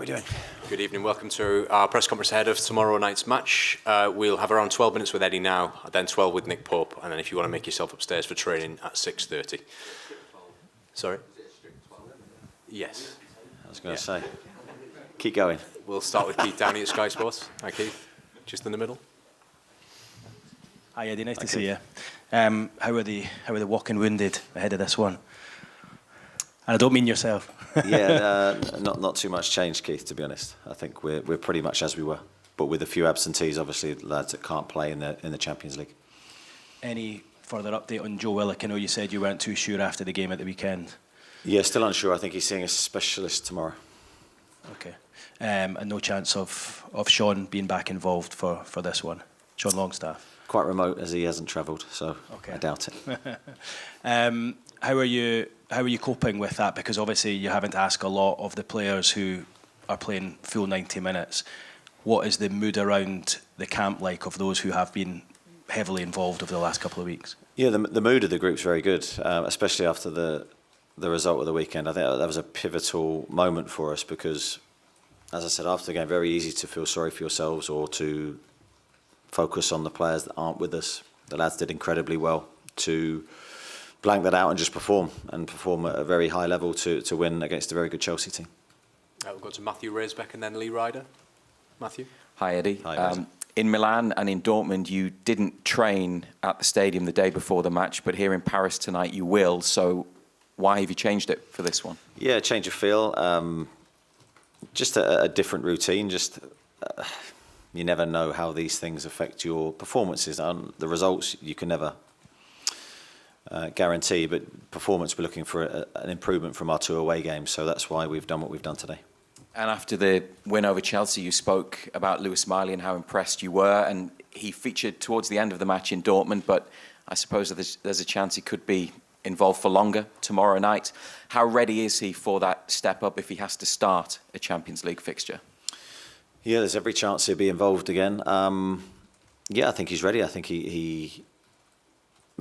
doing? Good evening. Welcome to our press conference ahead of tomorrow night's match. We'll have around 12 minutes with Eddie now, then 12 with Nick Pope, and then if you want to make yourself upstairs for training at 6:30. Sorry? Yes. I was going to say. Keep going. We'll start with Keith Downey at Sky Sports. Hi, Keith. Just in the middle. Hi, Eddie. Nice to see you. How are the walking wounded ahead of this one? And I don't mean yourself. Not too much change, Keith, to be honest. I think we're pretty much as we were, but with a few absentees, obviously, lads that can't play in the Champions League. Any further update on Joe Willock? I know you said you weren't too sure after the game at the weekend. Yeah, still unsure. I think he's seeing a specialist tomorrow. Okay. And no chance of Sean being back involved for this one? Sean Longstaff? Quite remote, as he hasn't travelled, so okay. I doubt it. How are you coping with that? Because obviously you haven't asked a lot of the players who are playing full 90 minutes. What is the mood around the camp like of those who have been heavily involved over the last couple of weeks? Yeah, the mood of the group's very good, especially after the result of the weekend. I think that was a pivotal moment for us because, as I said after the game, very easy to feel sorry for yourselves or to focus on the players that aren't with us. The lads did incredibly well to blank that out and just perform at a very high level to win against a very good Chelsea team. We'll go to Matthew Raisbeck and then Lee Ryder. Matthew? Hi, Eddie. Hi, in Milan and in Dortmund, you didn't train at the stadium the day before the match, but here in Paris tonight you will. So why have you changed it for this one? Yeah, change of feel. Just a different routine. You never know how these things affect your performances. The results you can never guarantee, but performance, we're looking for an improvement from our 2 away games, so that's why we've done what we've done today. And after the win over Chelsea, you spoke about Lewis Miley and how impressed you were, and he featured towards the end of the match in Dortmund, but I suppose there's a chance he could be involved for longer tomorrow night. How ready is he for that step up if he has to start a Champions League fixture? Yeah, there's every chance he'll be involved again. I think he's ready. I think the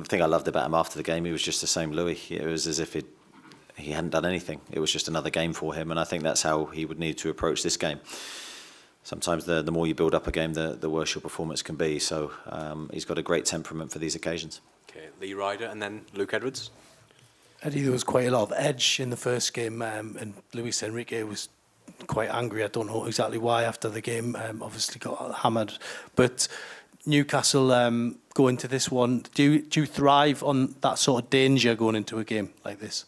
thing I loved about him after the game, he was just the same Louis. It was as if he hadn't done anything. It was just another game for him, and I think that's how he would need to approach this game. Sometimes the more you build up a game, the worse your performance can be. So he's got a great temperament for these occasions. Okay, Lee Ryder and then Luke Edwards. Eddie, there was quite a lot of edge in the first game, and Luis Enrique was quite angry. I don't know exactly why after the game. Obviously got hammered, but Newcastle go into this one. Do you thrive on that sort of danger going into a game like this?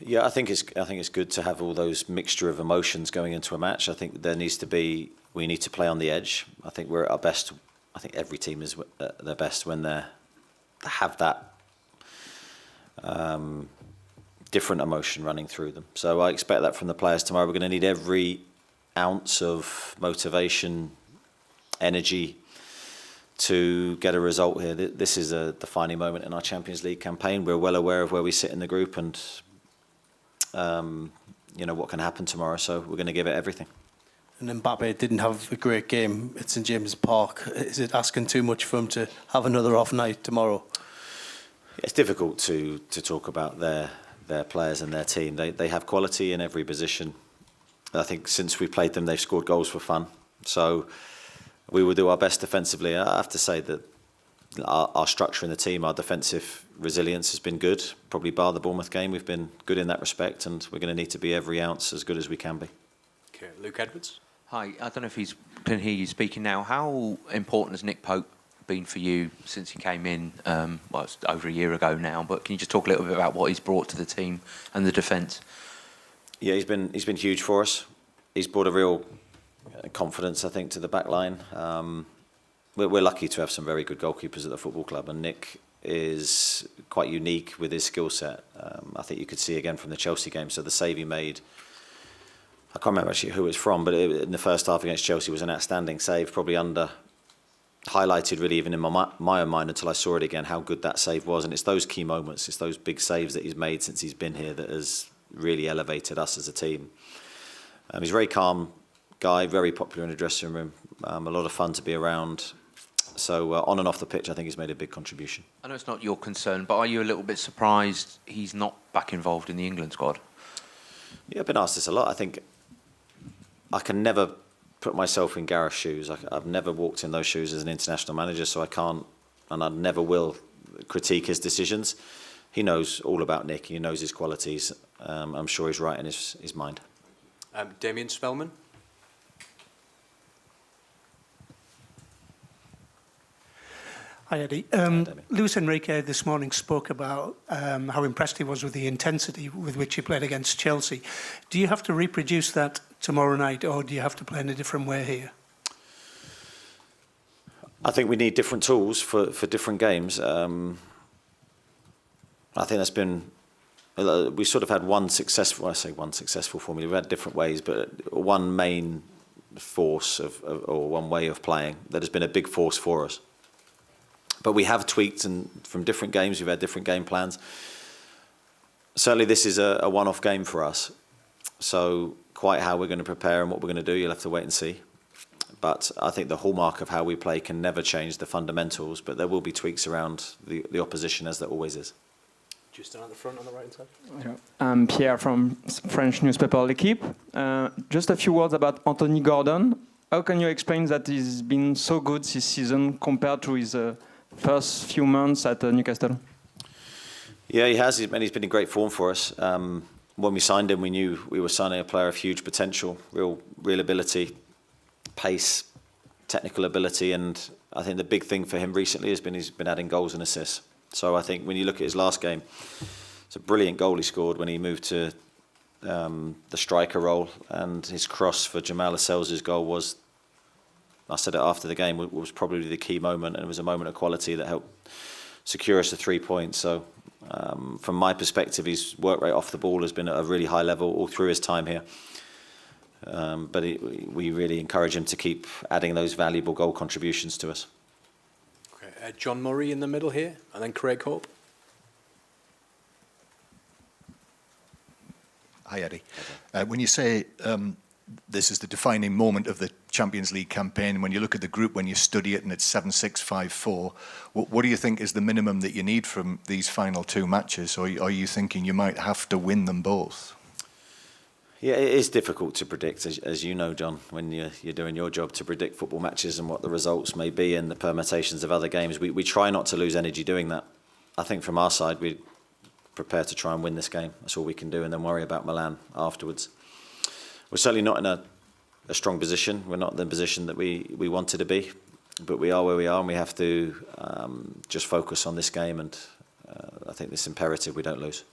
Yeah, I think it's good to have all those mixture of emotions going into a match. I think we need to play on the edge. I think we're at our best. I think every team is at their best when they have that different emotion running through them. So I expect that from the players tomorrow. We're going to need every ounce of motivation, energy to get a result here. This is a defining moment in our Champions League campaign. We're well aware of where we sit in the group and what can happen tomorrow. So we're going to give it everything. And Mbappe didn't have a great game at St James's Park. Is it asking too much for him to have another off night tomorrow? It's difficult to talk about their players and their team. They have quality in every position. I think since we played them, they've scored goals for fun. So we will do our best defensively. I have to say that our structure in the team, our defensive resilience has been good. Probably bar the Bournemouth game, we've been good in that respect, and we're going to need to be every ounce as good as we can be. Okay, Luke Edwards. Hi, I don't know if he can hear you speaking now. How important has Nick Pope been for you since he came in? It's over a year ago now, but can you just talk a little bit about what he's brought to the team and the defence? Yeah, he's been huge for us. He's brought a real confidence, I think, to the back line. We're lucky to have some very good goalkeepers at the football club, and Nick is quite unique with his skill set. I think you could see again from the Chelsea game. So the save he made, I can't remember actually who it's from, but in the first half against Chelsea was an outstanding save, probably highlighted really even in my own mind until I saw it again, how good that save was. And it's those key moments, it's those big saves that he's made since he's been here that has really elevated us as a team. He's a very calm guy, very popular in the dressing room, a lot of fun to be around. So on and off the pitch, I think he's made a big contribution. I know it's not your concern, but are you a little bit surprised he's not back involved in the England squad? Yeah, I've been asked this a lot. I think I can never put myself in Gareth's shoes. I've never walked in those shoes as an international manager, so I can't, and I never will, critique his decisions. He knows all about Nick. He knows his qualities. I'm sure he's right in his mind. Damien Spellman. Hi, Eddie. Luis Enrique this morning spoke about how impressed he was with the intensity with which he played against Chelsea. Do you have to reproduce that tomorrow night, or do you have to play in a different way here? I think we need different tools for different games. I think that's been... We sort of had one successful formula. We've had different ways, but one main force or one way of playing that has been a big force for us. But we have tweaked, and from different games, we've had different game plans. Certainly this is a one-off game for us. So quite how we're going to prepare and what we're going to do, you'll have to wait and see. But I think the hallmark of how we play can never change the fundamentals, but there will be tweaks around the opposition, as there always is. Just down at the front on the right side. I'm Pierre from French newspaper L'Équipe. Just a few words about Anthony Gordon. How can you explain that he's been so good this season compared to his first few months at Newcastle? Yeah, he has, and he's been in great form for us. When we signed him, we knew we were signing a player of huge potential, real ability, pace, technical ability, and I think the big thing for him recently has been he's been adding goals and assists. So I think when you look at his last game, it's a brilliant goal he scored when he moved to the striker role, and his cross for Jamal Lascelles' goal was, I said it after the game, was probably the key moment, and it was a moment of quality that helped secure us the 3 points. So from my perspective, his work rate off the ball has been at a really high level all through his time here. But we really encourage him to keep adding those valuable goal contributions to us. Okay, John Murray in the middle here, and then Craig Hope. Hi, Eddie. When you say this is the defining moment of the Champions League campaign, when you look at the group, when you study it, and it's 7-6-5-4, what do you think is the minimum that you need from these final two matches? Or are you thinking you might have to win them both? Yeah, it is difficult to predict, as you know, John, when you're doing your job, to predict football matches and what the results may be and the permutations of other games. We try not to lose energy doing that. I think from our side, we're prepared to try and win this game. That's all we can do, and then worry about Milan afterwards. We're certainly not in a strong position. We're not in the position that we wanted to be, but we are where we are, and we have to just focus on this game, and I think it's imperative we don't lose.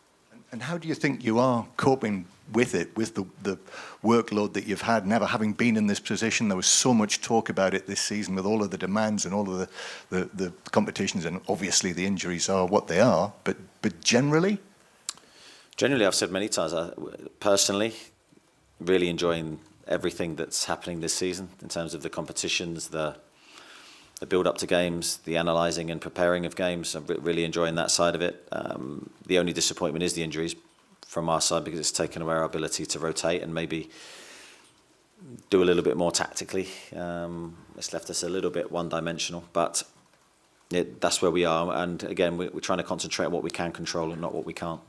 And how do you think you are coping with it, with the workload that you've had, never having been in this position? There was so much talk about it this season with all of the demands and all of the competitions, and obviously the injuries are what they are, but generally? Generally, I've said many times, personally, really enjoying everything that's happening this season in terms of the competitions, the build-up to games, the analysing and preparing of games. I'm really enjoying that side of it. The only disappointment is the injuries from our side, because it's taken away our ability to rotate and maybe do a little bit more tactically. It's left us a little bit one-dimensional, but that's where we are. And again, we're trying to concentrate on what we can control and not what we can't.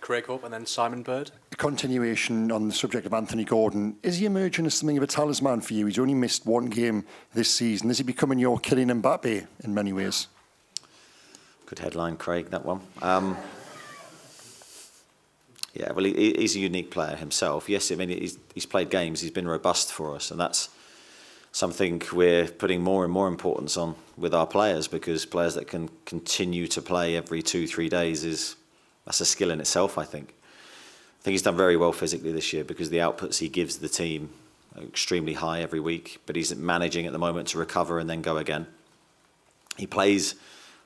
Craig Hope and then Simon Bird. Continuation on the subject of Anthony Gordon. Is he emerging as something of a talisman for you? He's only missed one game this season. Is he becoming your Kylian Mbappe in many ways? Good headline, Craig, that one. Yeah, well, he's a unique player himself. Yes, I mean, he's played games. He's been robust for us, and that's something we're putting more and more importance on with our players, because players that can continue to play every 2-3 days that's a skill in itself, I think. I think he's done very well physically this year, because the outputs he gives the team are extremely high every week, but he's managing at the moment to recover and then go again. He plays a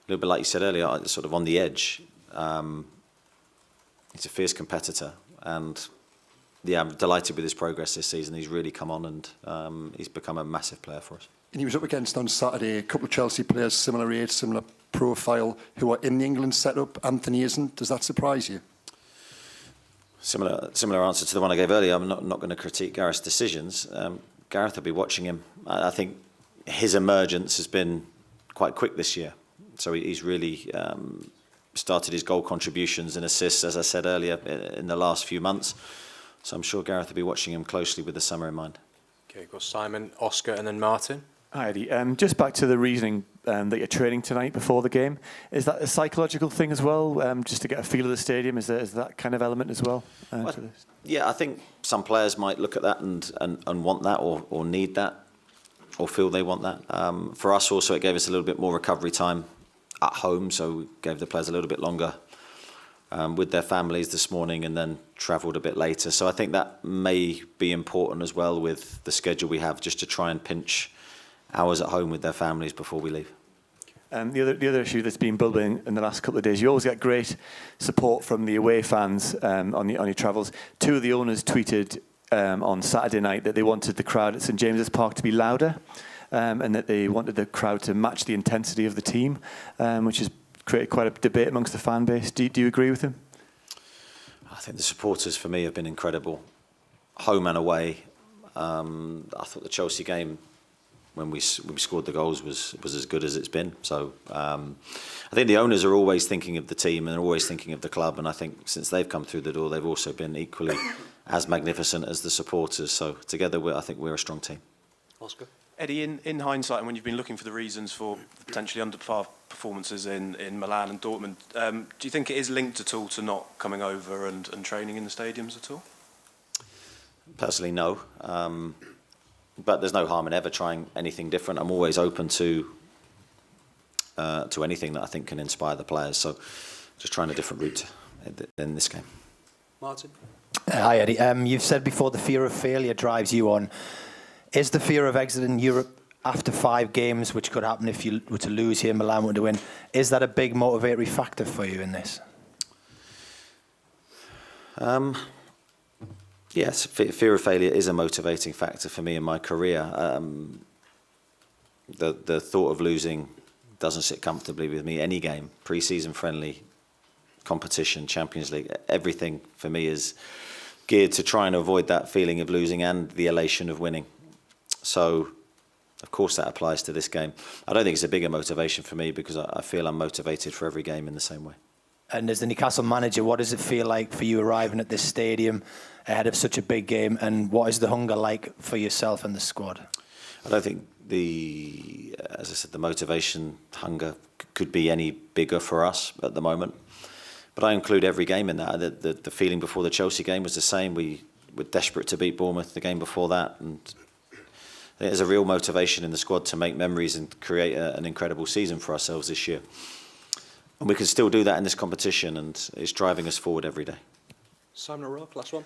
little bit like you said earlier, sort of on the edge. He's a fierce competitor, and yeah, I'm delighted with his progress this season. He's really come on, and he's become a massive player for us. And he was up against on Saturday a couple of Chelsea players, similar age, similar profile, who are in the England setup. Anthony isn't. Does that surprise you? Similar answer to the one I gave earlier. I'm not going to critique Gareth's decisions. Gareth will be watching him. I think his emergence has been quite quick this year. So he's really started his goal contributions and assists, as I said earlier, in the last few months. So I'm sure Gareth will be watching him closely with the summer in mind. Okay, go Simon, Oscar, and then Martin. Hi, Eddie. Just back to the reasoning that you're training tonight before the game. Is that a psychological thing as well, just to get a feel of the stadium? Is that kind of element as well? To this? Yeah, I think some players might look at that and want that or need that or feel they want that. For us also, it gave us a little bit more recovery time at home, so we gave the players a little bit longer with their families this morning and then travelled a bit later. So I think that may be important as well with the schedule we have, just to try and pinch hours at home with their families before we leave. The other issue that's been building in the last couple of days, you always get great support from the away fans on your travels. Two of the owners tweeted on Saturday night that they wanted the crowd at St James's Park to be louder and that they wanted the crowd to match the intensity of the team, which has created quite a debate amongst the fan base. Do you agree with him? I think the supporters for me have been incredible, home and away. I thought the Chelsea game, when we scored the goals, was as good as it's been. So I think the owners are always thinking of the team and always thinking of the club, and I think since they've come through the door, they've also been equally as magnificent as the supporters. So together, I think we're a strong team. Oscar? Eddie, in hindsight, and when you've been looking for the reasons for potentially under-par performances in Milan and Dortmund, do you think it is linked at all to not coming over and training in the stadiums at all? Personally, no. But there's no harm in ever trying anything different. I'm always open to anything that I think can inspire the players. So just trying a different route in this game. Martin? Hi, Eddie. You've said before the fear of failure drives you on. Is the fear of exiting Europe after 5 games, which could happen if you were to lose here, Milan were to win, is that a big motivatory factor for you in this? Yes, fear of failure is a motivating factor for me in my career. The thought of losing doesn't sit comfortably with me. Any game, pre-season friendly, competition, Champions League, everything for me is geared to try and avoid that feeling of losing and the elation of winning. So, of course, that applies to this game. I don't think it's a bigger motivation for me because I feel I'm motivated for every game in the same way. And as the Newcastle manager, what does it feel like for you arriving at this stadium ahead of such a big game, and what is the hunger like for yourself and the squad? I don't think as I said, the motivation, hunger could be any bigger for us at the moment. But I include every game in that. The feeling before the Chelsea game was the same. We were desperate to beat Bournemouth the game before that, and I think there's a real motivation in the squad to make memories and create an incredible season for ourselves this year. And we can still do that in this competition, and it's driving us forward every day. Simon O'Rourke, last one.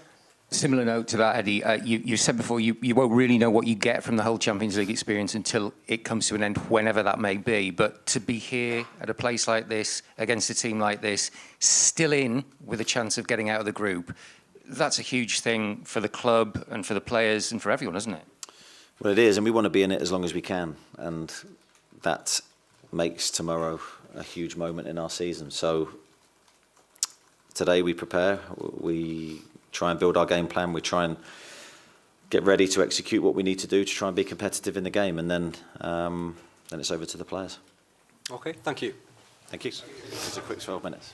Similar note to that, Eddie. You said before you won't really know what you get from the whole Champions League experience until it comes to an end, whenever that may be. But to be here at a place like this, against a team like this, still in with a chance of getting out of the group, that's a huge thing for the club and for the players and for everyone, isn't it? Well, it is, and we want to be in it as long as we can. And that makes tomorrow a huge moment in our season. So today we prepare, we try and build our game plan, we try and get ready to execute what we need to do to try and be competitive in the game, and then it's over to the players. Okay, thank you. Thank you. It's a quick 12 minutes.